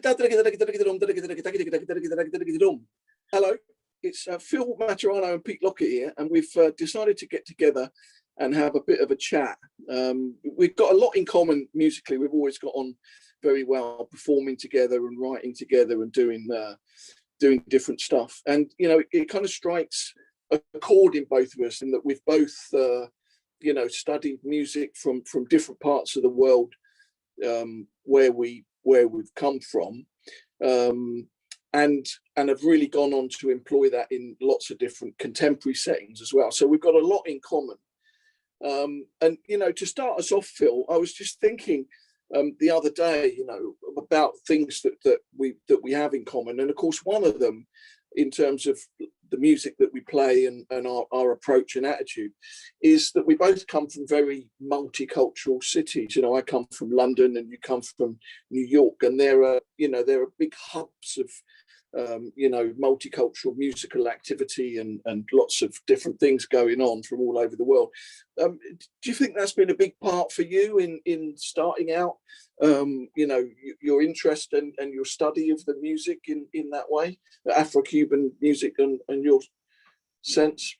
Hello, it's Phil Maturano and Pete Lockett here, and we've decided to get together and have a bit of a chat. We've got a lot in common musically. We've always got on very well, performing together and writing together and doing different stuff. And you know, it kind of strikes a chord in both of us, in that we've both studied music from different parts of the world, where we've come from, and have really gone on to employ that in lots of different contemporary settings as well. So we've got a lot in common. And you know, to start us off, Phil, I was just thinking the other day, you know, about things that we have in common, and of course, one of them, in terms of the music that we play and our approach and attitude, is that we both come from very multicultural cities. You know, I come from London and you come from New York, and there are big hubs of multicultural musical activity and lots of different things going on from all over the world. Do you think that's been a big part for you in starting out, your interest and your study of the music in that way, the Afro-Cuban music and your sense?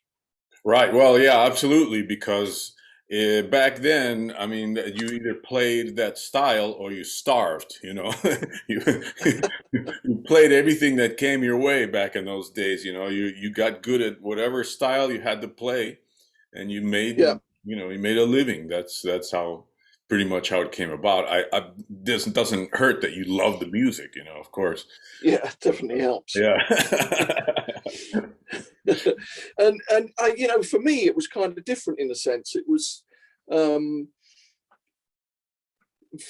Right. Well, yeah, absolutely. Because back then, I mean, you either played that style or you starved, you know. you, you played everything that came your way back in those days, you know. You got good at whatever style you had to play, and you made, Yeah, you made a living. That's how pretty much how it came about. I this doesn't hurt that you love the music, you know, of course. yeah, definitely helps. Yeah. And for me, it was kind of different in a sense. It was um,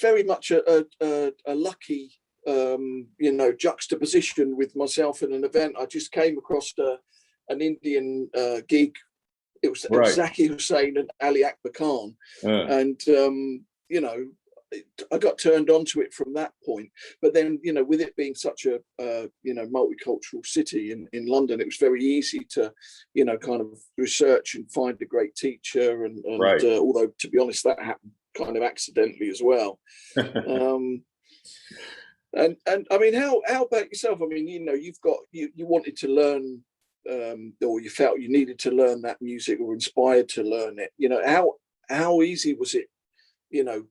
very much a lucky, juxtaposition with myself in an event. I just came across an Indian gig. It was Right. Zakir Hussain and Ali Akbar Khan, Uh, and I got turned on to it from that point. But then, you know, with it being such a multicultural city in London, it was very easy to, kind of research and find a great teacher. And right. although, to be honest, that happened kind of accidentally as well. Um, and I mean, how about yourself? I mean, you know, you wanted to learn, or you felt you needed to learn that music or inspired to learn it. You know, how easy was it, you know,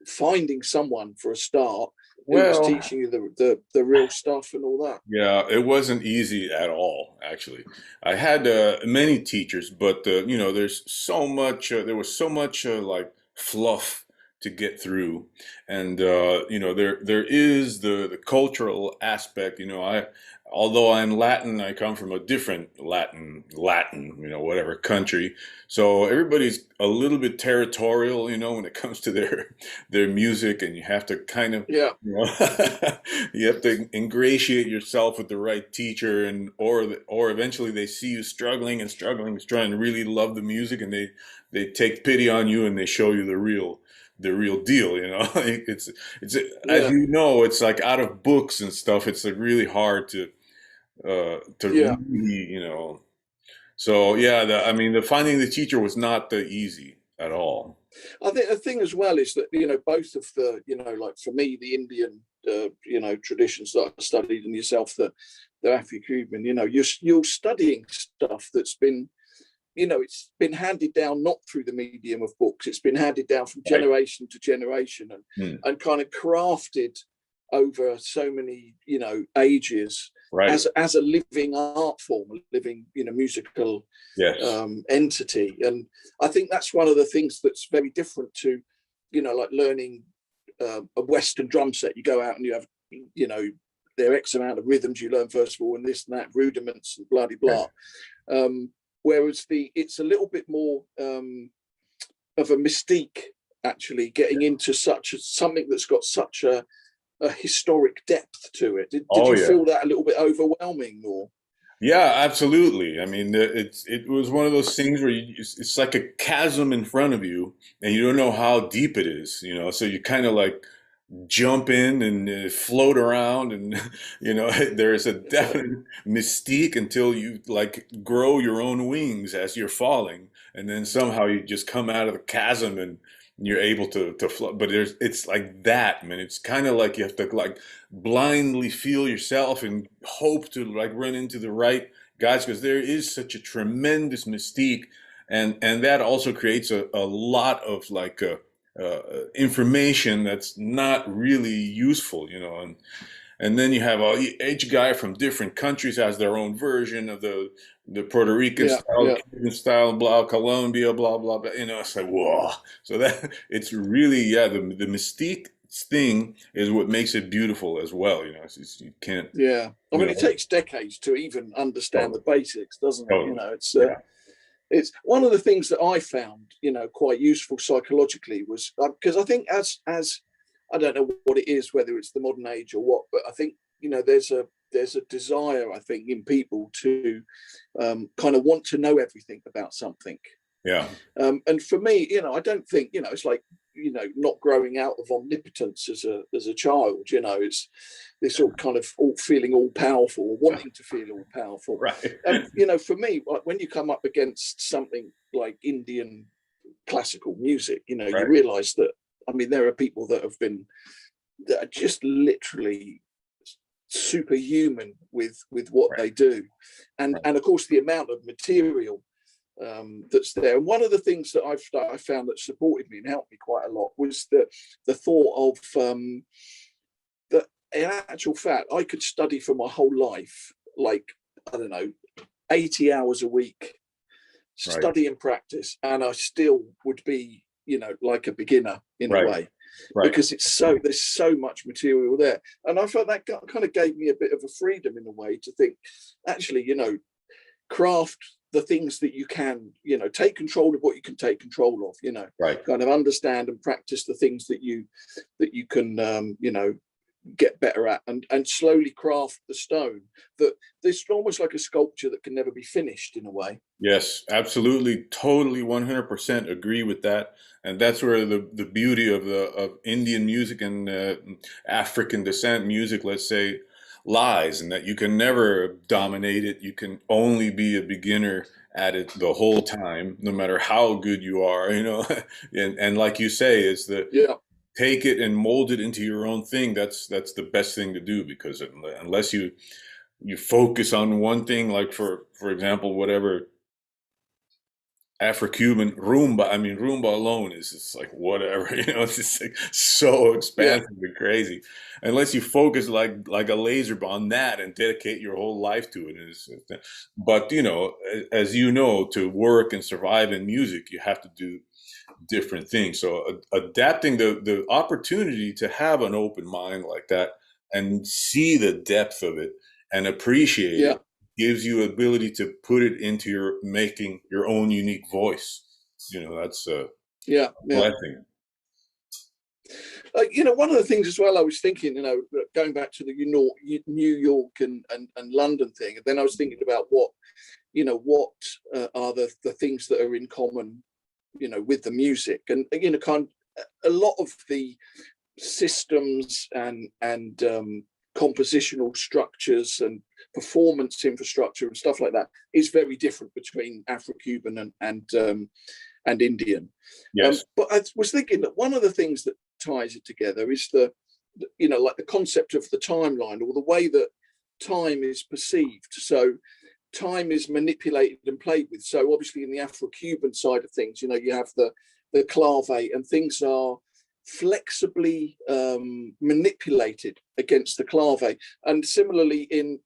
finding someone for a start who was Well, teaching you the real stuff and all that? yeah, it wasn't easy at all, actually. I had many teachers, but there was so much like fluff to get through, and there is the cultural aspect. You know, although I'm Latin, I come from a different Latin, you know, whatever country. So everybody's a little bit territorial, you know, when it comes to their music, and you have to kind of, Yeah, you know, you have to ingratiate yourself with the right teacher, and or eventually they see you struggling and struggling, and trying to really love the music, and they take pity on you and they show you the real deal, you know. It's as yeah, you know, it's like out of books and stuff. It's like really hard to yeah. really, you know. So yeah, I mean, the finding the teacher was not easy at all. I think the thing as well is that, you know, both of the, you know, like for me, the Indian, traditions that I studied, and yourself, the Afro-Cuban, you know, you're studying stuff that's been, you know, it's been handed down not through the medium of books. It's been handed down from Right. generation to generation, Hmm. and kind of crafted over so many, you know, ages, Right. as a living art form, a living, you know, musical Yes. entity. And I think that's one of the things that's very different to, you know, like learning a Western drum set. You go out and you have, you know, there are X amount of rhythms you learn first of all, and this and that, rudiments and bloody Right. blah. Whereas it's a little bit more of a mystique, actually, getting into something that's got such a historic depth to it. Did Oh you yeah. feel that a little bit overwhelming, or? Yeah, absolutely. I mean, it was one of those things where it's like a chasm in front of you, and you don't know how deep it is, you know. So you kind of like jump in and float around, and you know, there's a definite mystique until you like grow your own wings as you're falling, and then somehow you just come out of the chasm, and you're able to flow. But it's like that, man. It's kind of like you have to like blindly feel yourself and hope to like run into the right guys, because there is such a tremendous mystique, and that also creates a lot of like information that's not really useful, you know. And then you have each guy from different countries has their own version of the Puerto Rican Yeah, style, yeah, the Cuban style, blah, Colombia, blah, blah, blah. You know, it's like, whoa. So that it's really, yeah, the mystique thing is what makes it beautiful as well. You know, you can't, yeah. I you mean, it know, takes decades to even understand totally, the basics, doesn't it? You totally. know, Yeah, it's one of the things that I found, you know, quite useful psychologically was because I think as I don't know what it is, whether it's the modern age or what, but I think you know there's a desire I think in people to kind of want to know everything about something. yeah, And for me, you know, I don't think, you know, it's like, you know, not growing out of omnipotence as a child. You know, it's this all kind of all feeling all powerful, wanting to feel all powerful. right, And you know, for me, like when you come up against something like Indian classical music, you know, you right, realise that I mean, there are people that are just literally superhuman with what right, they do, right. and of course the amount of material that's there. And one of the things that I found that supported me and helped me quite a lot was the thought of that in actual fact I could study for my whole life, like I don't know, 80 hours a week, Right. study and practice, and I still would be, you know, like a beginner in a Right. way Right. because there's so much material there, and I felt that kind of gave me a bit of a freedom in a way to think, actually, you know, craft the things that you can, you know, take control of what you can take control of, you know, Right. kind of understand and practice the things that you can, you know, get better at, and slowly craft the stone that there's almost like a sculpture that can never be finished in a way. Yes, absolutely, totally, 100% agree with that. And that's where the beauty of the of Indian music and African descent music, let's say, lies, and that you can never dominate it. You can only be a beginner at it the whole time, no matter how good you are, you know. And like you say, it's the Yeah, take it and mold it into your own thing. That's the best thing to do, because unless you focus on one thing, like for example, whatever Afro-Cuban rumba. I mean, rumba alone is just like whatever, you know, it's just like so yeah, expansive and crazy. Unless you focus like a laser on that and dedicate your whole life to it. But you know, as you know, to work and survive in music, you have to do different things. So adapting the opportunity to have an open mind like that and see the depth of it and appreciate yeah, it gives you ability to put it into your making your own unique voice. You know, that's yeah, yeah. what I think. You know, one of the things as well, I was thinking, you know, going back to the New York and London thing, and then I was thinking about what, you know, what are the things that are in common, you know, with the music, and you know, kind of, a lot of the systems and compositional structures and performance infrastructure and stuff like that is very different between Afro-Cuban and Indian. Yes. But I was thinking that one of the things that ties it together is you know, like the concept of the timeline or the way that time is perceived. So time is manipulated and played with. So obviously in the Afro-Cuban side of things, you know, you have the clave and things are flexibly manipulated against the clave. And similarly in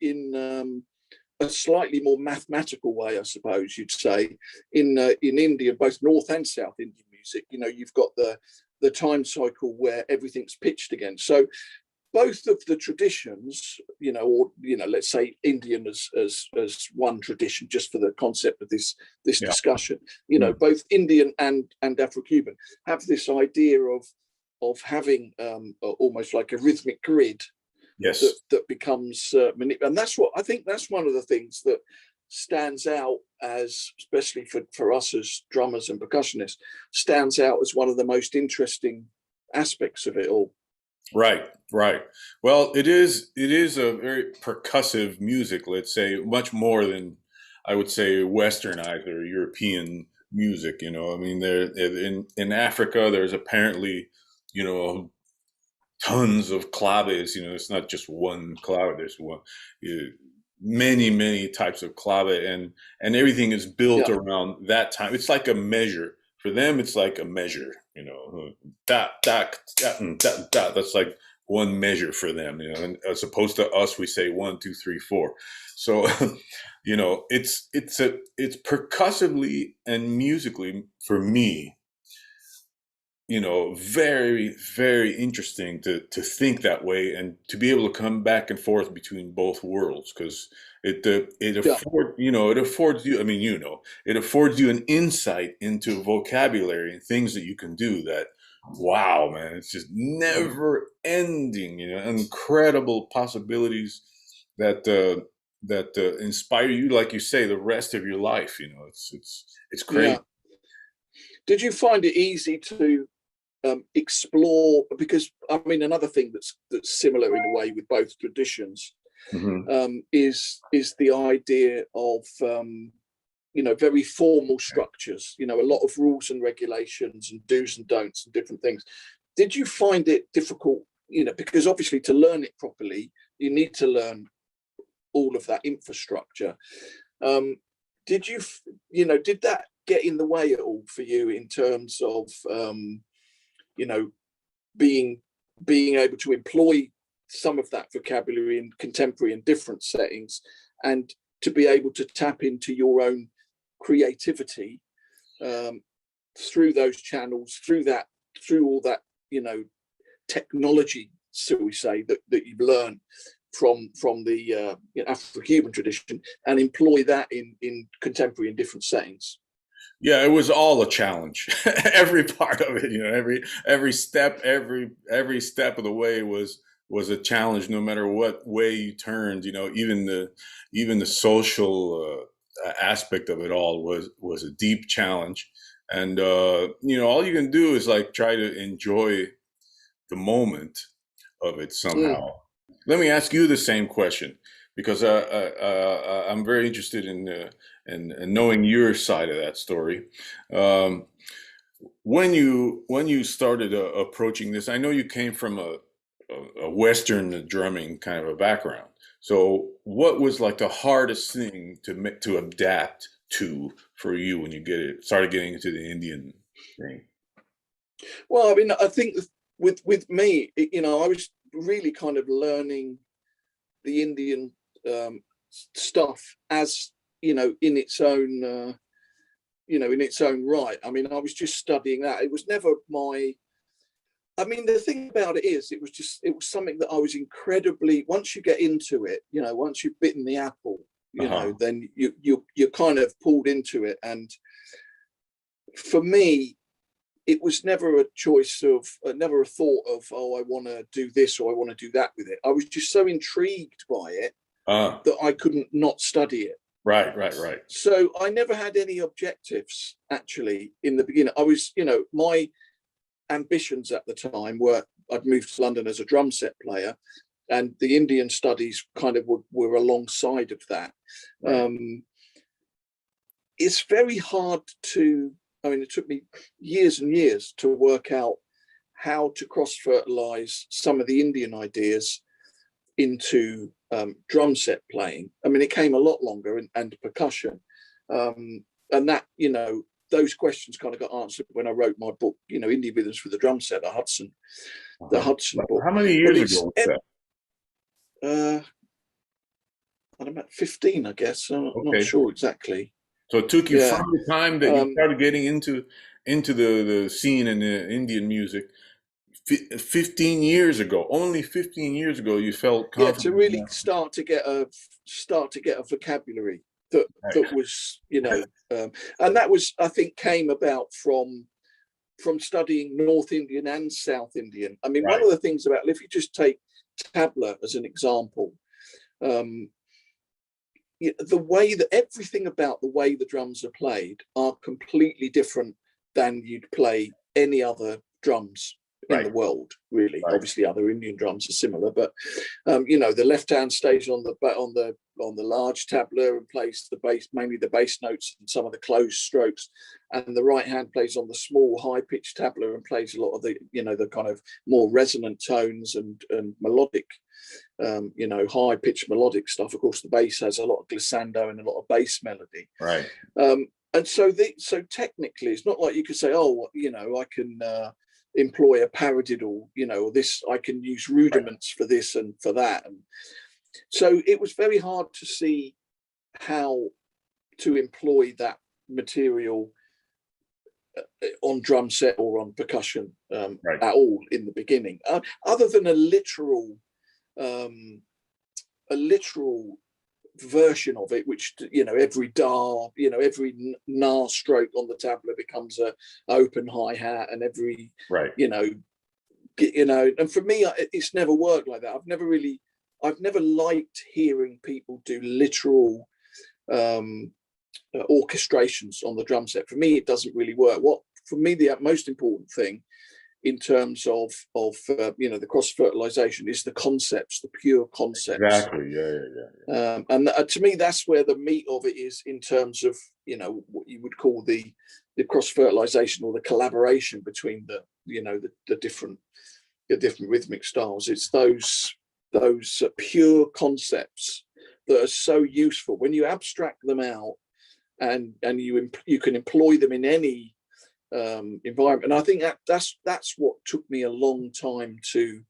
a slightly more mathematical way, I suppose you'd say, in India, both North and South Indian music, you know, you've got the time cycle where everything's pitched again. So both of the traditions, you know, or you know, let's say Indian as one tradition, just for the concept of this Yeah. discussion, you know, Mm. both Indian and Afro-Cuban have this idea of having almost like a rhythmic grid Yes. that becomes and that's what I think. That's one of the things that stands out as, especially for us as drummers and percussionists, stands out as one of the most interesting aspects of it all. Right, right. Well, it is a very percussive music, let's say, much more than I would say Westernized or European music. You know, I mean, there in Africa, there's apparently, you know, tons of claves. You know, it's not just one clave. There's one, uh, many types of clave, and everything is built Yeah, around that time. It's like a measure for them. It's like a measure. You know, that that that that that. That's like one measure for them. You know, and as opposed to us, we say one, two, three, four. So, you know, it's percussively and musically for me, you know, very interesting to think that way and to be able to come back and forth between both worlds, because it yeah, affords, you know, it affords you, I mean, you know, it affords you an insight into vocabulary and things that you can do that, wow, man, it's just never ending, you know, incredible possibilities that inspire you, like you say, the rest of your life. You know, it's crazy. yeah. Did you find it easy to explore? Because I mean, another thing that's similar in a way with both traditions Hmm. is the idea of you know, very formal structures. You know, a lot of rules and regulations and do's and don'ts and different things. Did you find it difficult? You know, because obviously to learn it properly, you need to learn all of that infrastructure. Um, did you, you know, did that get in the way at all for you in terms of, you know, being being able to employ some of that vocabulary in contemporary and different settings, and to be able to tap into your own creativity um, through those channels, through all that, you know, technology, so we say, that you've learned from the you know, Afro-Cuban tradition, and employ that in contemporary and different settings. Yeah, it was all a challenge. Every part of it, you know, every step, every step of the way was a challenge. No matter what way you turned, you know, even the social aspect of it all was a deep challenge. And you know, all you can do is like try to enjoy the moment of it Mm. somehow. Let me ask you the same question, because I'm very interested in knowing your side of that story. Um, when you started approaching this, I know you came from a Western drumming kind of a background. So, what was like the hardest thing to adapt to for you when you started getting into the Indian thing? Well, I mean, I think with me, you know, I was really kind of learning the Indian um, stuff as, you know, in its own you know, in its own right. I mean, I was just studying that. It was never my. I mean, the thing about it is, it was something that I was incredibly. Once you get into it, you know, once you've bitten the apple, Uh you know, huh. then you're kind of pulled into it. And for me, it was never a choice of, never a thought of, oh, I want to do this or I want to do that with it. I was just so intrigued by it Uh, that I couldn't not study it. right. So I never had any objectives actually in the beginning. I was, you know, my ambitions at the time were, I'd moved to London as a drum set player, and the Indian studies kind of were alongside of that. Right. Um, it's very hard to, I mean, it took me years and years to work out how to cross fertilize some of the Indian ideas into drum set playing. I mean, it came a lot longer, and percussion. And that, you know, those questions kind of got answered when I wrote my book, you know, Indie Rhythms for the Drum Set, the Uh-huh. Hudson book. How many But years it's, ago was that? uh, I don't know, 15, I guess. I'm not Okay. sure exactly. So it took you Yeah. from the time that you Um, started getting into the scene in the Indian music, 15 years ago, only 15 years ago, you felt yeah, to confident really enough. start to get a vocabulary that Right. that was, you know, and that was, I think, came about from studying North Indian and South Indian. I mean, one Right. of the things about, if you just take tabla as an example, um, the way that everything about the way the drums are played are completely different than you'd play any other drums in the world, really. Obviously, other Indian drums are similar, but the left hand stays on the large tabla and plays the bass, mainly the bass notes and some of the closed strokes, and the right hand plays on the small high pitched tabla and plays a lot of the the kind of more resonant tones and melodic, high pitched melodic stuff. Of course, the bass has a lot of glissando and a lot of bass melody. Right. And so technically, it's not like you could say, oh, I can employ a paradiddle, or this, I can use rudiments for this and for that. And so it was very hard to see how to employ that material on drum set or on percussion at all in the beginning, other than a literal version of it, which every da, every na stroke on the tabla becomes a open hi-hat, and every and for me it's never worked like that. I've never liked hearing people do literal orchestrations on the drum set. For me, it doesn't really work. For me, the most important thing in terms of the cross fertilization is the concepts, the pure concepts. Exactly. Yeah. And to me, that's where the meat of it is, in terms of what you would call the cross fertilization or the collaboration between the different rhythmic styles. It's those pure concepts that are so useful when you abstract them out, and you can employ them in any environment. And I think that's what took me a long time to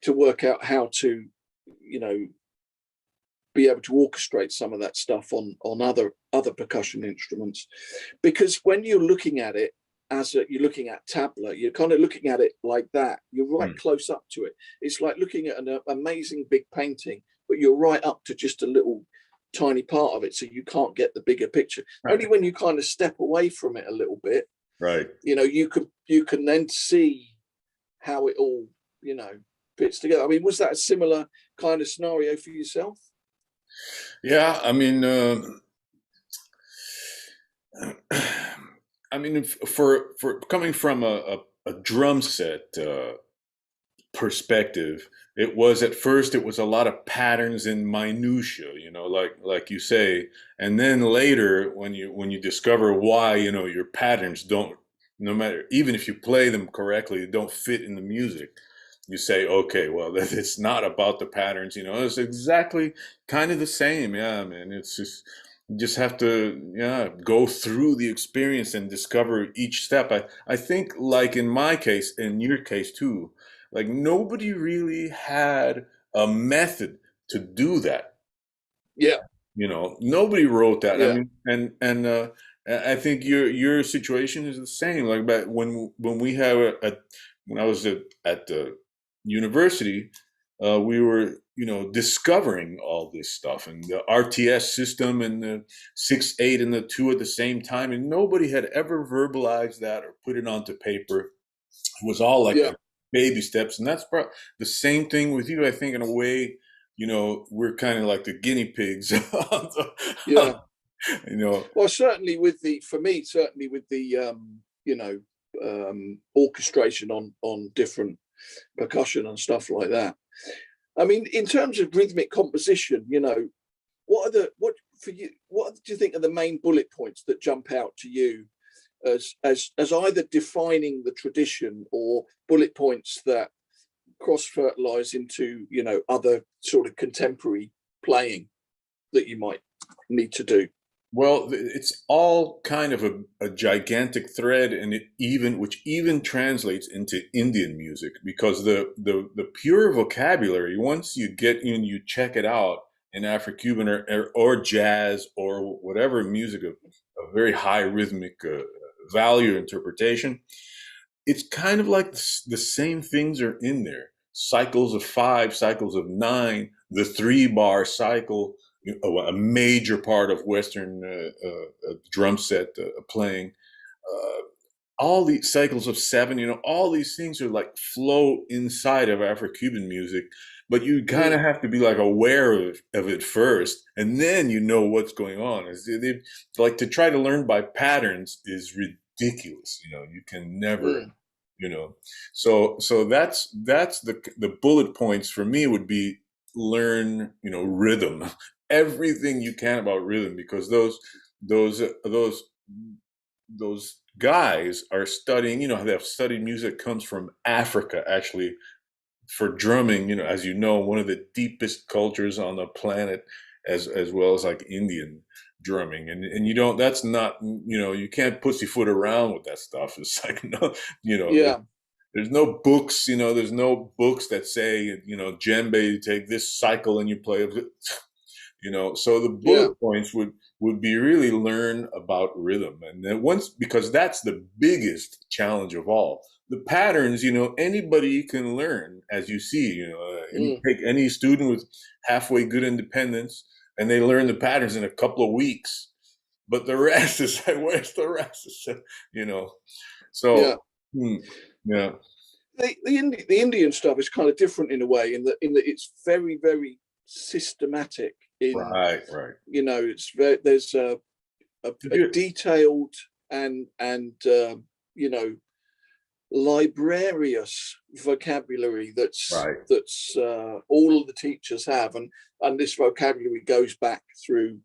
work out how to be able to orchestrate some of that stuff on other percussion instruments, because when you're looking at it you're looking at tabla, you're kind of looking at it like that. You're right close up to it. It's like looking at an amazing big painting, but you're right up to just a little tiny part of it, so you can't get the bigger picture. Only when you kind of step away from it a little bit, you can then see how it all fits together. I mean, was that a similar kind of scenario for yourself? Yeah, I mean, for coming from a drum set perspective, it was at first a lot of patterns and minutia, like you say, and then later when you discover why your patterns don't, no matter, even if you play them correctly, don't fit in the music, you say, okay, well, it's not about the patterns, it's exactly kind of the same. Yeah, man, it's just, you just have to go through the experience and discover each step. I think, like in my case, in your case too, like nobody really had a method to do that. Yeah. Nobody wrote that. Yeah. I mean, and I think your situation is the same. Like back when we have when I was at the university, we were discovering all this stuff, and the RTS system and the 6/8 and the 2 at the same time, and nobody had ever verbalized that or put it onto paper. It was all like baby steps, and that's the same thing with you. I think in a way, we're kind of like the guinea pigs. Well, certainly with the orchestration on different percussion and stuff like that. I mean, in terms of rhythmic composition, what do you think are the main bullet points that jump out to you as either defining the tradition, or bullet points that cross-fertilize into other sort of contemporary playing that you might need to do? Well, it's all kind of a gigantic thread, and which even translates into Indian music, because the pure vocabulary, once you get in, you check it out in Afro-Cuban or jazz or whatever music of very high rhythmic value interpretation, it's kind of like the same things are in there. Cycles of 5, cycles of 9, the 3-bar cycle, a major part of Western drum set playing, all these cycles of 7, all these things are like flow inside of Afro-Cuban music, but you kind of have to be like aware of it first, and then what's going on. Like to try to learn by patterns is ridiculous. You can never, mm, you know. So that's the bullet points for me would be learn, rhythm, everything you can about rhythm, because those guys are studying, they have studied music comes from Africa, actually, for drumming, as one of the deepest cultures on the planet, as well as like Indian drumming. And that's not, you can't pussyfoot around with that stuff. It's like, no, yeah, there's no books, there's no books that say, djembe, you take this cycle and you play it. So the yeah, bullet points would be really learn about rhythm. And then because that's the biggest challenge of all. The patterns, anybody can learn, as you see, and you mm, take any student with halfway good independence and they learn the patterns in a couple of weeks, but the rest is like, where's the rest? You know, yeah. so, hmm, yeah, The Indian stuff is kind of different in a way, in that it's very, very systematic. right. It's very, there's Did a you, detailed and you know librarious vocabulary right, that's all of the teachers have, and this vocabulary goes back through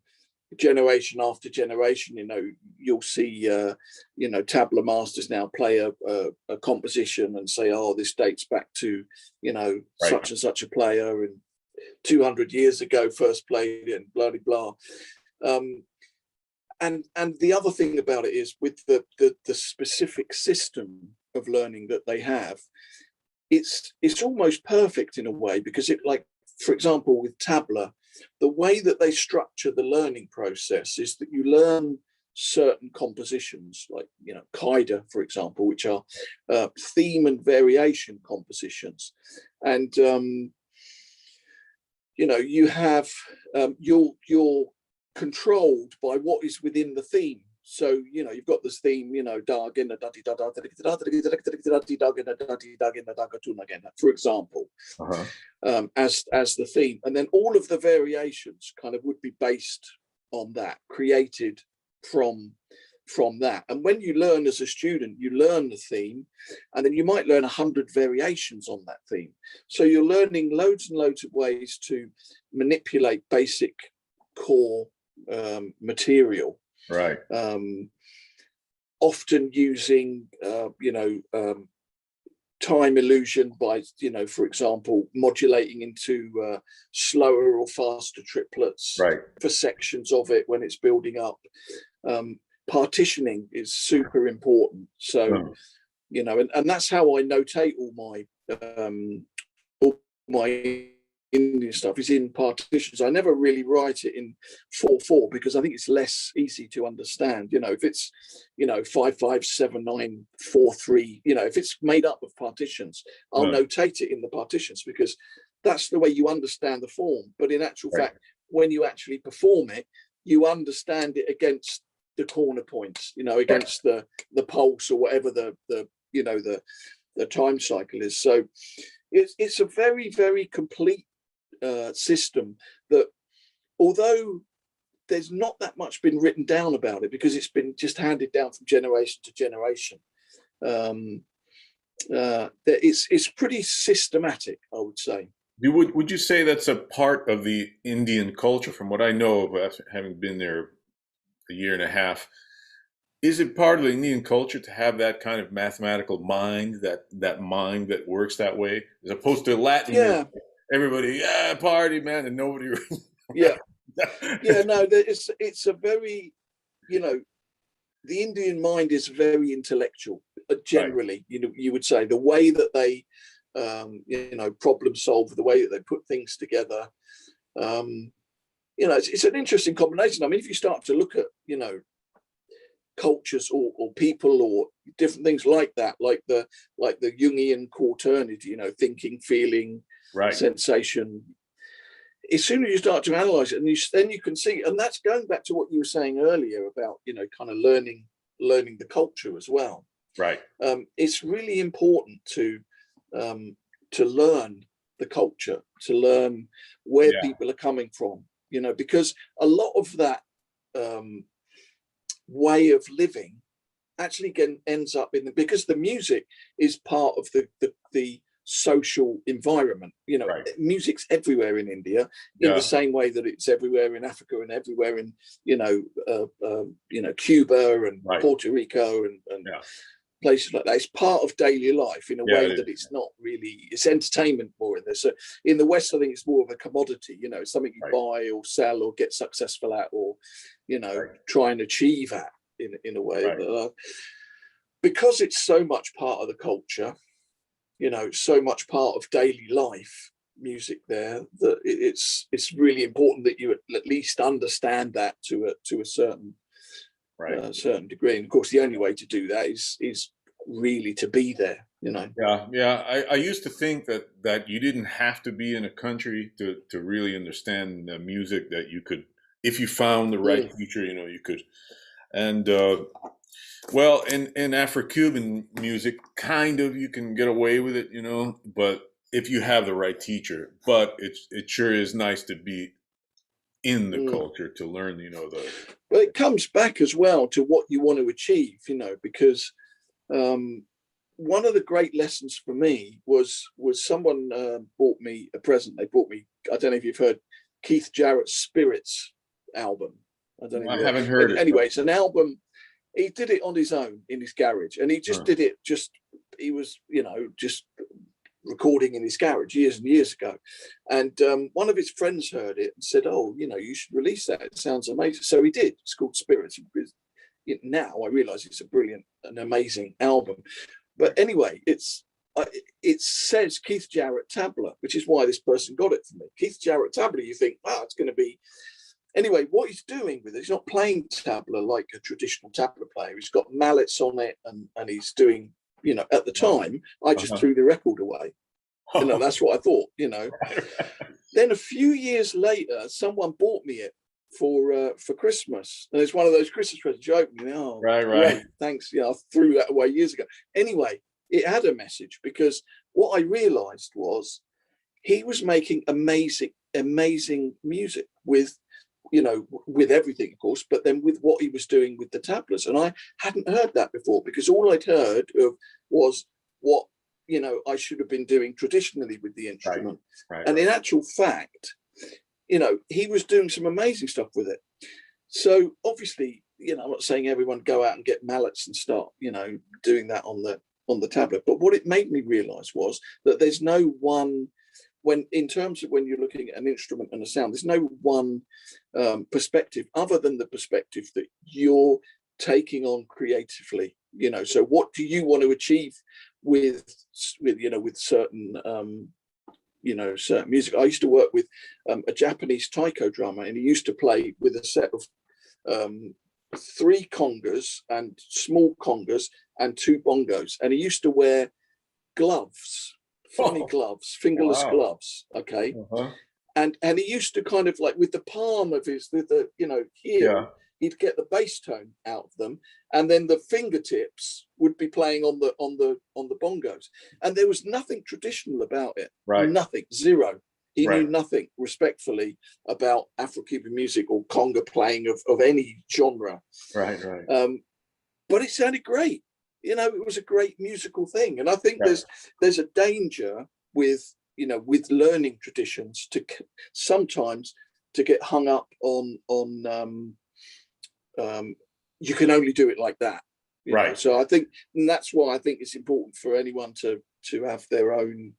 generation after generation. You'll see tabla masters now play a composition and say, oh, this dates back to right, such and such a player, and 200 years ago first played it, and blah blah blah. And the other thing about it is, with the specific system of learning that they have, it's almost perfect in a way, because it, like, for example, with tabla, the way that they structure the learning process is that you learn certain compositions, like qaida, for example, which are theme and variation compositions. And you have you're controlled by what is within the theme. So you've got this theme, for example, uh-huh, as the theme, and then all of the variations kind of would be based on that, created from that. And when you learn as a student, you learn the theme, and then you might learn 100 variations on that theme. So you're learning loads and loads of ways to manipulate basic core material, right, often using time illusion by for example, modulating into slower or faster triplets right. for sections of it when it's building up. Partitioning is super important. So Uh, and that's how I notate all my Indian stuff is in partitions. I never really write it in 4/4 because I think it's less easy to understand. If it's 5/5 7/9 4/3, if it's made up of partitions, I'll uh, notate it in the partitions, because that's the way you understand the form. But in actual right, fact, when you actually perform it, you understand it against the corner points, right. against the pulse, or whatever the time cycle is. So it's a very, very complete system that, although there's not that much been written down about it, because it's been just handed down from generation to generation, it's pretty systematic, I would say. Would you say that's a part of the Indian culture? From what I know of, having been there a year and a half, is it part of the Indian culture to have that kind of mathematical mind, that mind that works that way, as opposed to Latin music? Yeah, Everybody, yeah, party, man, and nobody. yeah, yeah. No, it's a very, you know, the Indian mind is very intellectual. Right. Generally, you would say the way that they, problem solve, the way that they put things together. It's an interesting combination. I mean, if you start to look at, cultures, or people, or different things like that, like the Jungian quaternity, thinking, feeling, Right. sensation. As soon as you start to analyze it, and then you can see, and that's going back to what you were saying earlier about, kind of learning the culture as well. Right. It's really important to learn the culture, to learn where Yeah. people are coming from, because a lot of that way of living actually ends up in because the music is part of the social environment. You know, Right. music's everywhere in India in the Yeah. same way that it's everywhere in Africa and everywhere in Cuba and Right. Puerto Rico and Yeah. places like that. It's part of daily life in a Yeah. way It that is. it's not really. It's entertainment more in there. So in the West, I think it's more of a commodity. You know, it's something you Right. buy or sell or get successful at, or Right. try and achieve at in a way. Right. But because it's so much part of the culture, so much part of daily life, music there, that it's really important that you at least understand that to a certain Right. certain degree. And of course, the only way to do that is really to be there. Yeah, yeah. I used to think that you didn't have to be in a country to really understand the music, that you could, if you found the right Mm, teacher, you could. And well, in Afro-Cuban music, kind of you can get away with it, but if you have the right teacher. But it sure is nice to be in the mm. culture to learn, the But it comes back as well to what you want to achieve, because um, one of the great lessons for me was someone bought me a present. They bought me, I don't know if you've heard Keith Jarrett's Spirits album. I don't know if I you heard. haven't heard it. Anyway, it's an album. He did it on his own in his garage, and he just Huh. did it. He was, just recording in his garage years and years ago. And one of his friends heard it and said, "Oh, you should release that. It sounds amazing." So he did. It's called Spirits. Now I realize it's a brilliant and amazing album. But anyway, it says Keith Jarrett tabla, which is why this person got it for me. Keith Jarrett tabla. You think, wow, it's going to be. Anyway, what he's doing with it, he's not playing tabla like a traditional tabla player. He's got mallets on it, and he's doing. At the time, I just threw the record away. That's what I thought. Then a few years later, someone bought me it for Christmas, and it's one of those Christmas presents you open. Oh, Right. great, thanks. I threw that away years ago. Anyway, it had a message, because what I realised was he was making amazing music with everything, of course, but then with what he was doing with the tablas. And I hadn't heard that before, because all I'd heard of was what I should have been doing traditionally with the instrument. Right. And in actual fact, he was doing some amazing stuff with it. So obviously, I'm not saying everyone go out and get mallets and start, doing that on the tablet. But what it made me realize was that there's no one, in terms of when you're looking at an instrument and a sound, there's no one perspective other than the perspective that you're taking on creatively. So what do you want to achieve with certain certain music? I used to work with a Japanese taiko drummer, and he used to play with a set of 3 congas and small congas and 2 bongos, and he used to wear gloves, funny gloves, fingerless gloves. Okay. And he used to kind of like with the palm of his, here, he'd get the bass tone out of them, and then the fingertips would be playing on the bongos. And there was nothing traditional about it. Right. Nothing. Zero. He knew nothing, respectfully, about Afro-Cuban music or conga playing of any genre. Right. But it sounded great. It was a great musical thing. And I think there's a danger with learning traditions to sometimes to get hung up on you can only do it like that. Right. So I think, and that's why I think it's important for anyone to have their own,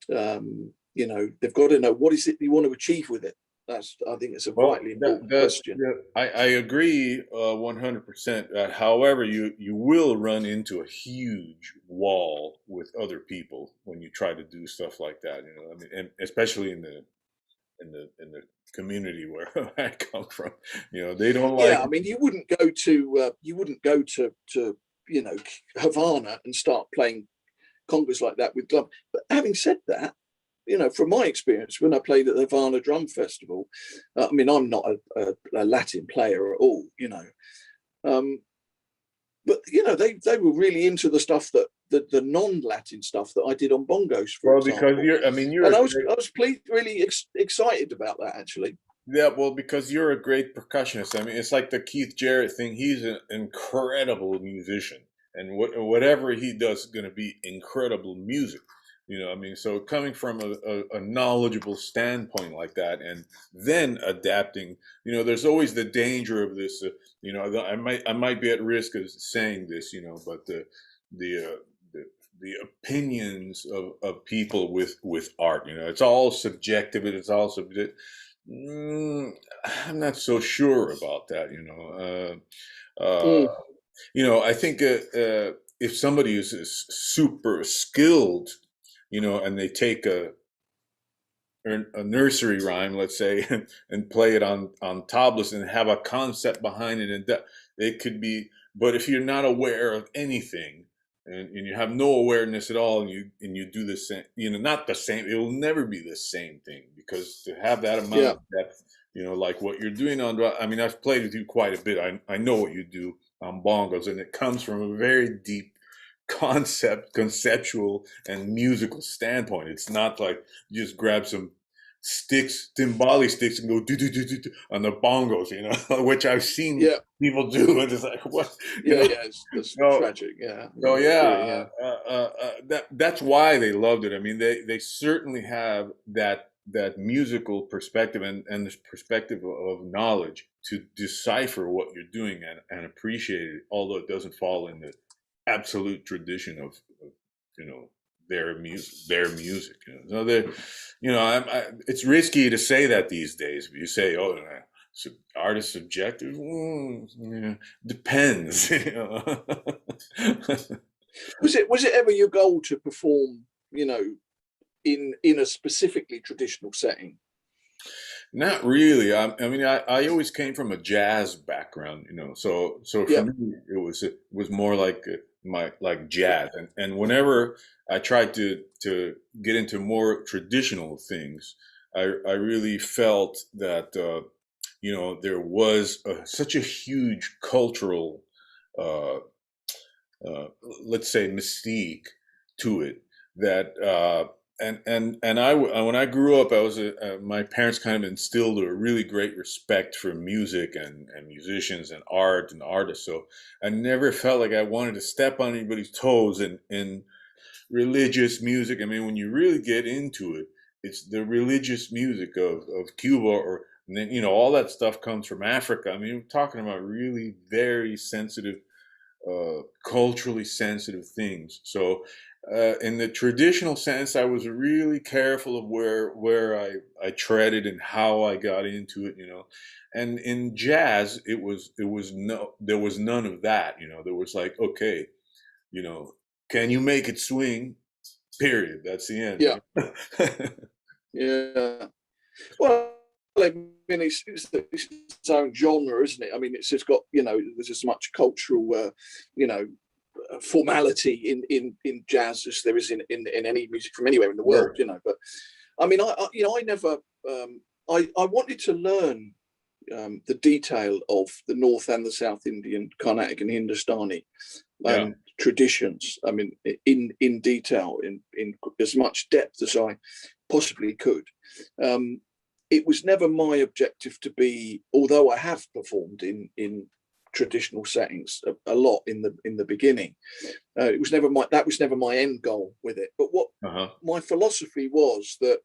they've got to know what is it you want to achieve with it. I think it's a vitally important question. I agree 100%. However, you will run into a huge wall with other people when you try to do stuff like that. I mean, and especially in the community where I come from, they don't like. Yeah, I mean, you wouldn't go to Havana and start playing congas like that with drum. But having said that, from my experience, when I played at the Havana Drum Festival, I mean, I'm not a Latin player at all, but they were really into the stuff that the non-Latin stuff that I did on bongos, for example. Because you're and I was really excited about that, actually. Yeah, well, because you're a great percussionist. I mean, it's like the Keith Jarrett thing. He's an incredible musician, and whatever he does is going to be incredible music. I mean, so coming from a knowledgeable standpoint like that, and then adapting, there's always the danger of this. I might be at risk of saying this, but the the opinions of people with art, it's all subjective, and it's all subjective. Mm, I'm not so sure about that. Mm, I think if somebody is super skilled, and they take a nursery rhyme, let's say, and play it on tablas and have a concept behind it, and that it could be. But if you're not aware of anything, and you have no awareness at all, and you do the same, not the same, it will never be the same thing, because to have that amount yeah, of depth, like what you're doing I mean, I've played with you quite a bit. I know what you do on bongos, and it comes from a very deep conceptual and musical standpoint. It's not like you just grab some sticks, timbali sticks, and go do do do do do on the bongos, which I've seen yeah, people do, and it's like, what, you yeah, know. yeah. That's So, tragic. Yeah, so I agree. yeah, Yeah, that's why they loved it. I mean, they certainly have that musical perspective, and this perspective of knowledge to decipher what you're doing, and appreciate it, although it doesn't fall in the absolute tradition of you know their music. So it's risky to say that these days. If you say, "Oh, art is subjective," yeah, depends. was it ever your goal to perform, you know, in a specifically traditional setting? Not really. I mean, I always came from a jazz background, so for Yeah, me it was more like my like jazz, and whenever I tried to get into more traditional things, I really felt that there was such a huge cultural, uh, uh, let's say, mystique to it, that when I grew up, I was my parents kind of instilled a really great respect for music, and musicians, and art, and artists. So I never felt like I wanted to step on anybody's toes in religious music. I mean, when you really get into it, it's the religious music of Cuba, and then all that stuff comes from Africa. I mean, we're talking about really very sensitive, culturally sensitive things. So, in the traditional sense, I was really careful of where I treaded and how I got into it. And in jazz, it was no there was none of that. There was like, okay, you know, can you make it swing? Period. That's the end. yeah, yeah. Well, I mean, it's its own genre, isn't it? I mean, it's just got, there's as much cultural, you know, formality in jazz as there is in any music from anywhere in the world, Sure. But I mean, I never, I wanted to learn the detail of the North and the South Indian, Carnatic and Hindustani Yeah. traditions. I mean, in detail, in as much depth as I possibly could. Um, it was never my objective to be, although I have performed in traditional settings a lot in the beginning. It was never my end goal with it. But what Uh-huh. my philosophy was that,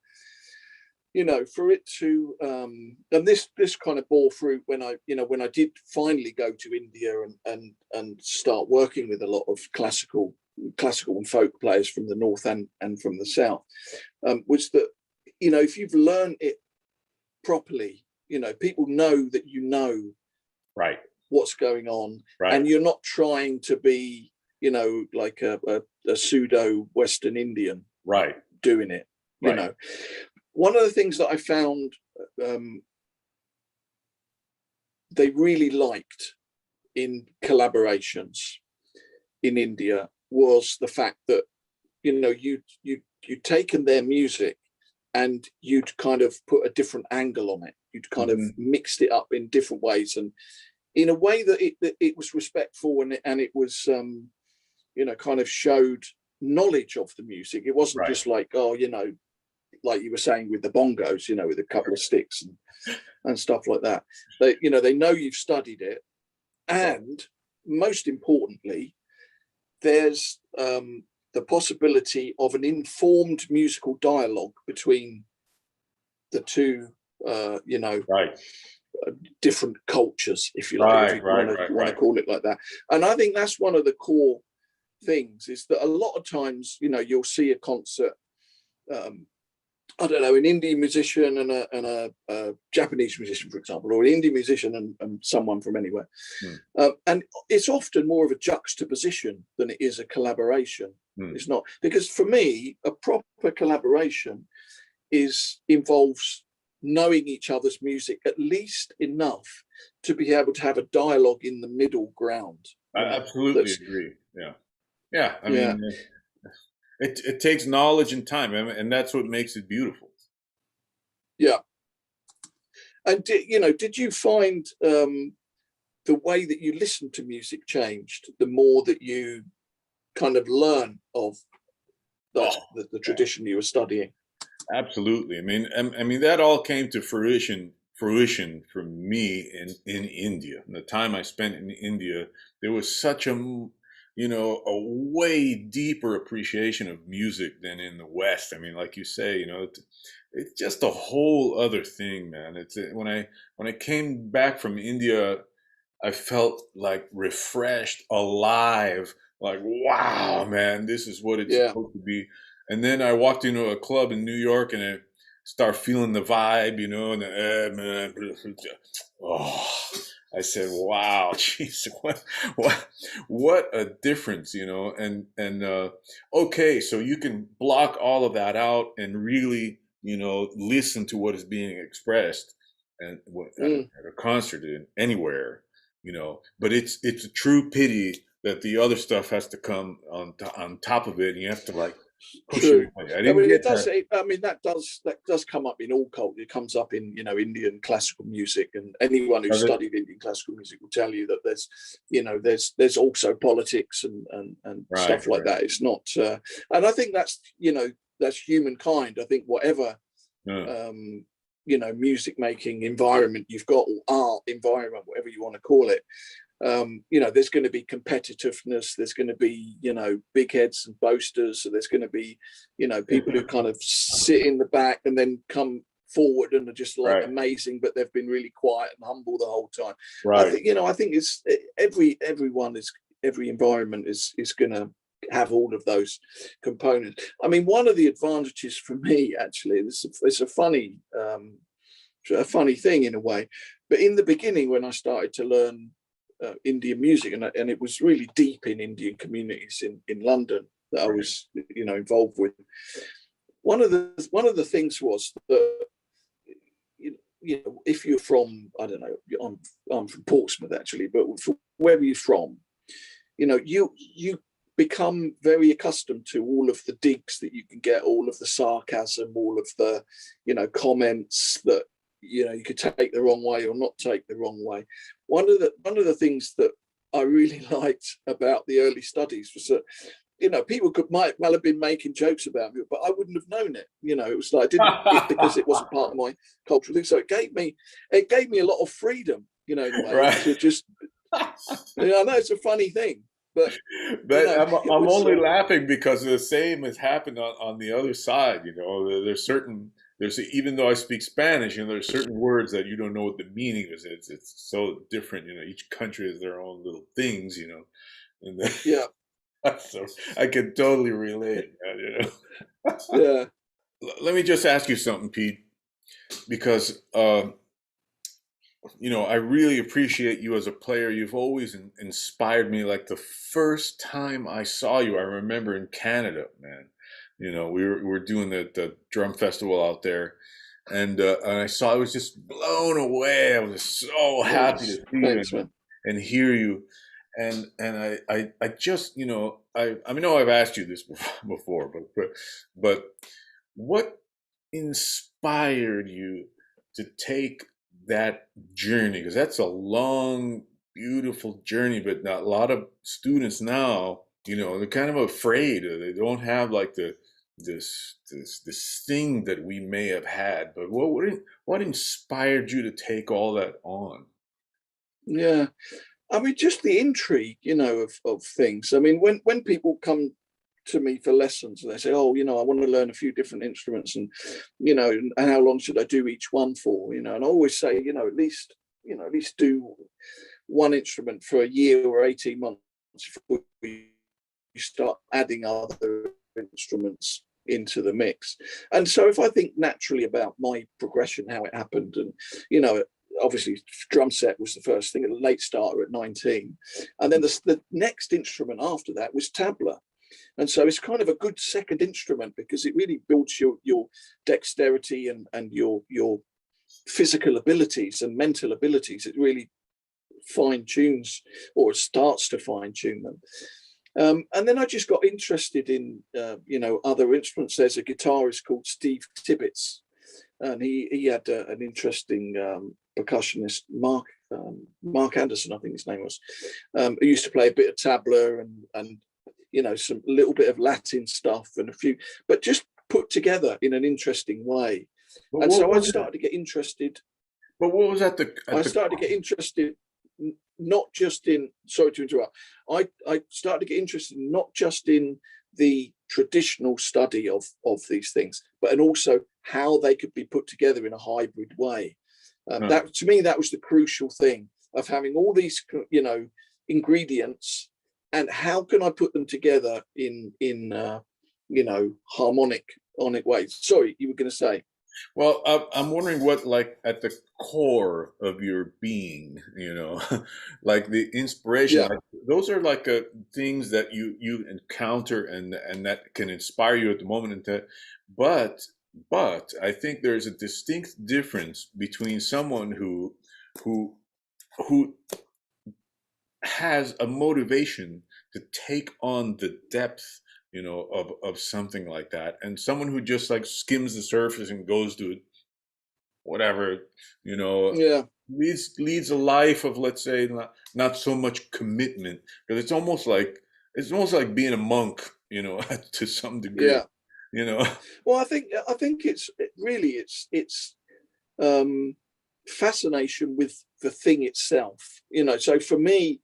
for it to and this kind of bore fruit when I did finally go to India and start working with a lot of classical and folk players from the north and from the south, was that, if you've learned it properly, people know that Right. what's going on, Right. and you're not trying to be, like a pseudo Western Indian Right. doing it. Right. One of the things that I found um, they really liked in collaborations in India was the fact that, you'd taken their music and you'd kind of put a different angle on it. You'd kind of Hmm. mixed it up in different ways, and in a way that it was respectful, and it was kind of showed knowledge of the music. It wasn't Right. just like, oh, like you were saying with the bongos, you know, with a couple of sticks and stuff like that. They, you know, they know you've studied it, and most importantly, there's the possibility of an informed musical dialogue between the two, you know, Right. different cultures, if you like, if you want to call it like that. And I think that's one of the core things, is that a lot of times, you know, you'll see a concert, I don't know, an Indian musician and a Japanese musician, for example, or an Indian musician and someone from anywhere. And it's often more of a juxtaposition than it is a collaboration. It's not, because for me, a proper collaboration involves knowing each other's music at least enough to be able to have a dialogue in the middle ground. I absolutely agree. Yeah. I mean, it takes knowledge and time, and that's what makes it beautiful. Yeah. And did you find the way that you listen to music changed the more that you kind of learn of the tradition you were studying? Absolutely. I mean that all came to fruition for me in India. In the time I spent in India, there was such a way deeper appreciation of music than in the West. I mean, like you say, it's just a whole other thing, man. It's when I came back from India, I felt like refreshed, alive, like, wow, man, this is what it's supposed to be. And then I walked into a club in New York and I start feeling the vibe, and I said, wow, jeez, what a difference, and okay, so you can block all of that out and really, listen to what is being expressed and at a concert anywhere, but it's a true pity that the other stuff has to come on top of it, and you have to like push it away. I mean, that does come up in all culture. It comes up in Indian classical music, and anyone who studied Indian classical music will tell you that there's also politics and stuff like that. It's not, and I think that's humankind. I think whatever music making environment you've got, or art environment, whatever you want to call it, there's going to be competitiveness, there's going to be big heads and boasters, so there's going to be people who kind of sit in the back and then come forward and are just like amazing, but they've been really quiet and humble the whole time. I think it's every environment is going to have all of those components. I mean, one of the advantages for me, actually, it's a funny thing in a way, but in the beginning when I started to learn Indian music, and it was really deep in Indian communities in London that I was involved with. One of the things was that if you're from, I don't know, I'm from Portsmouth actually, but from wherever you're from, you become very accustomed to all of the digs that you can get, all of the sarcasm, all of the comments that you could take the wrong way or not take the wrong way. One of the things that I really liked about the early studies was that people might well have been making jokes about me, but I wouldn't have known it. It was like because it wasn't part of my cultural thing. So it gave me a lot of freedom, in a way, to just. I know it's a funny thing, but I'm only laughing because the same has happened on the other side. There's even though I speak Spanish, there's certain words that you don't know what the meaning is. It's so different. Each country has their own little things. And then, so I can totally relate. Yeah. Let me just ask you something, Pete, because I really appreciate you as a player. You've always inspired me. Like the first time I saw you, I remember in Canada, man. We were doing the drum festival out there, and I was just blown away. I was just so happy to see you and hear you, and I just I know I've asked you this before, but what inspired you to take that journey? Because that's a long, beautiful journey, but a lot of students now, they're kind of afraid. They don't have like the this thing that we may have had, but what inspired you to take all that on? Yeah. I mean, just the intrigue, of things. I mean, when people come to me for lessons and they say, "Oh, I want to learn a few different instruments, and and how long should I do each one for?" And I always say, at least do one instrument for a year or 18 months before you start adding other instruments into the mix. And so, if I think naturally about my progression, how it happened, and you know, obviously drum set was the first thing, a late starter at 19, and then the next instrument after that was tabla. And so it's kind of a good second instrument because it really builds your dexterity and your physical abilities and mental abilities. It really fine tunes, or starts to fine tune them. And then I just got interested in other instruments. There's a guitarist called Steve Tibbetts, and he had an interesting percussionist, Mark Anderson, I think his name was, who used to play a bit of tabla and some little bit of Latin stuff and a few, but just put together in an interesting way. But And what so I was started to get interested. but what was I at the started to get interested not just in, sorry to interrupt, I started to get interested not just in the traditional study of these things, but and also how they could be put together in a hybrid way. uh, That, to me, that was the crucial thing of having all these ingredients, and how can I put them together in harmonic ways. Sorry, you were going to say. well, I'm wondering what, like, at the core of your being, like the inspiration, Yeah, like those are like things that you encounter and that can inspire you at the moment. But but I think there's a distinct difference between someone who who has a motivation to take on the depth, of something like that, and someone who just like skims the surface and goes to whatever, you know, yeah, leads a life of, let's say, not so much commitment, because it's almost like being a monk, to some degree, yeah. you know. Well, I think it's um, fascination with the thing itself. So for me,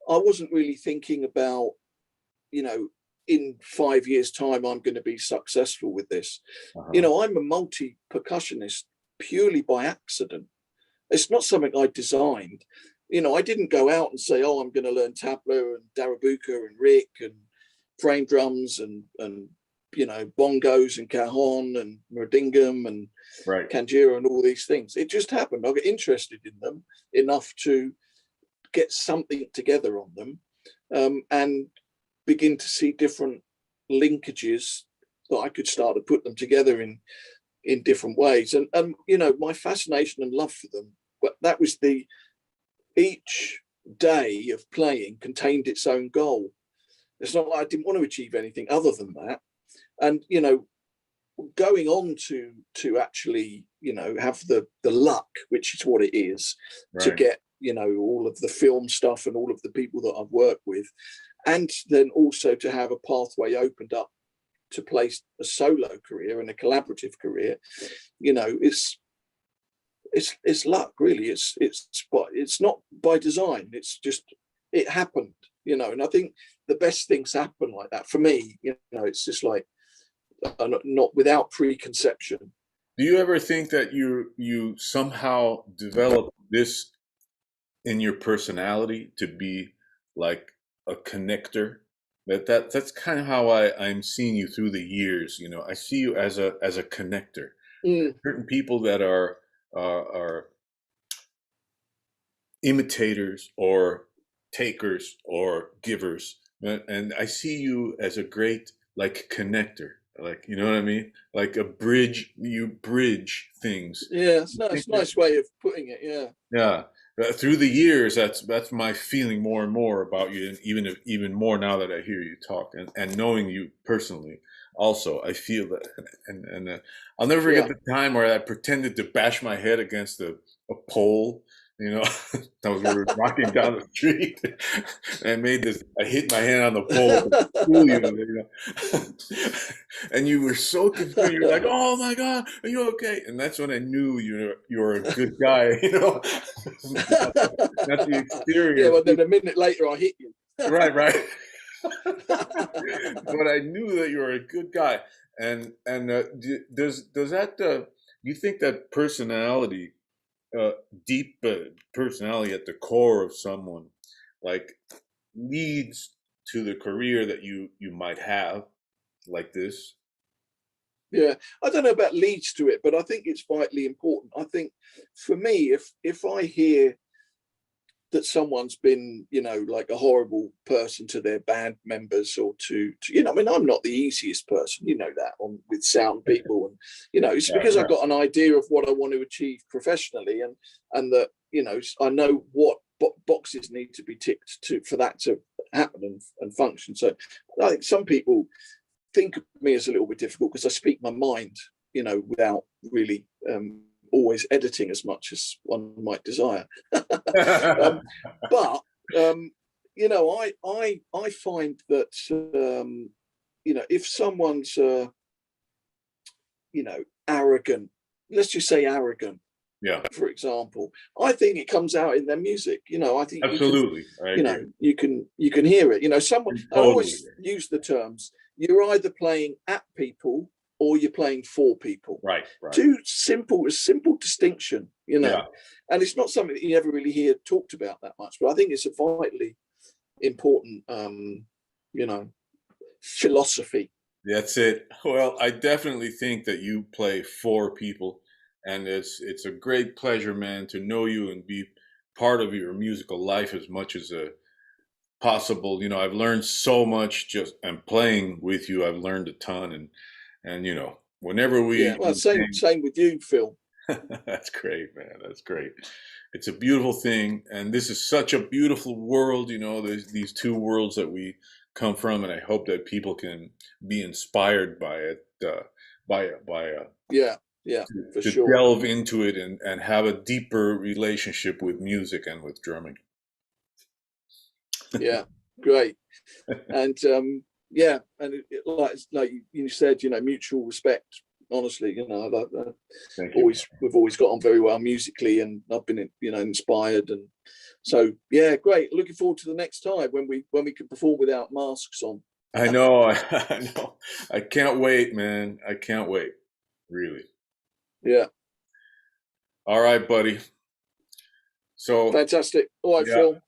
I wasn't really thinking about, you know, in 5 years' time, I'm going to be successful with this. Uh-huh. I'm a multi percussionist purely by accident. It's not something I designed. I didn't go out and say, "Oh, I'm going to learn tabla and darabuka and rick and frame drums and bongos and cajon and merdingum and Right. kanjira and all these things." It just happened. I got interested in them enough to get something together on them, and begin to see different linkages that I could start to put them together in different ways. And my fascination and love for them, but that was each day of playing contained its own goal. It's not like I didn't want to achieve anything other than that. And going on to actually have the luck, which is what it is, to Right. get all of the film stuff and all of the people that I've worked with, and then also to have a pathway opened up to place a solo career and a collaborative career. It's luck, really. It's not by design. It's just, it happened. And I think the best things happen like that for me. It's just like, not without preconception. Do you ever think that you somehow develop this in your personality to be like a connector? That's kind of how I'm seeing you through the years. I see you as a connector. Mm, Certain people that are imitators or takers or givers, and I see you as a great like connector. Like, you know what I mean? Like a bridge. You bridge things. yeah, I think it's a that, nice way of putting it. Yeah. yeah. Through the years, that's my feeling more and more about you, and even more now that I hear you talk and knowing you personally. Also, I feel that, and I'll never Yeah. forget the time where I pretended to bash my head against a pole, You know, that was we were rocking down the street, and I made this. I hit my hand on the pole to fool you, you know. And you were so confused. You're like, "Oh my God, are you okay?" And that's when I knew you were a good guy. You know, not the Yeah, exterior. well, then a minute later I hit you. Right, right. But I knew that you were a good guy. And does that you think that personality, uh, deep personality at the core of someone, like leads to the career that you might have like this? Yeah, I don't know about leads to it, but I think it's vitally important. I think for me, if I hear that someone's been, like a horrible person to their band members or I mean, I'm not the easiest person, that, on with sound people, and it's Yeah, because I've yeah. got an idea of what I want to achieve professionally, and that I know what boxes need to be ticked for that to happen and function. So I think some people think of me as a little bit difficult because I speak my mind, without really always editing as much as one might desire. um, but I find that if someone's arrogant, let's just say arrogant, Yeah, for example, I think it comes out in their music. I think absolutely. I agree. you can hear it. Someone, I Totally always agree. use the terms, you're either playing at people or you're playing for people. Right, right. A simple distinction, Yeah. and it's not something that you never really hear talked about that much, but I think it's a vitally important philosophy. That's it. Well, I definitely think that you play for people, and it's a great pleasure, man, to know you and be part of your musical life as much as possible. You know, I've learned so much just and playing with you. I've learned a ton, and whenever Yeah, well, we same with you, Phil. that's great, man. That's great. It's a beautiful thing, and this is such a beautiful world. You know, there's these two worlds that we come from, and I hope that people can be inspired by it, Yeah, yeah, for to sure. delve into it and have a deeper relationship with music and with drumming. Yeah, great. And yeah, and like you said, mutual respect. Honestly, Thank you. we've always got on very well musically, and I've been inspired, and so yeah, great. Looking forward to the next time when we can perform without masks on. I know. I know. I can't wait, man. I can't wait. Really. Yeah, All right, buddy. So fantastic. All right, yeah, Phil.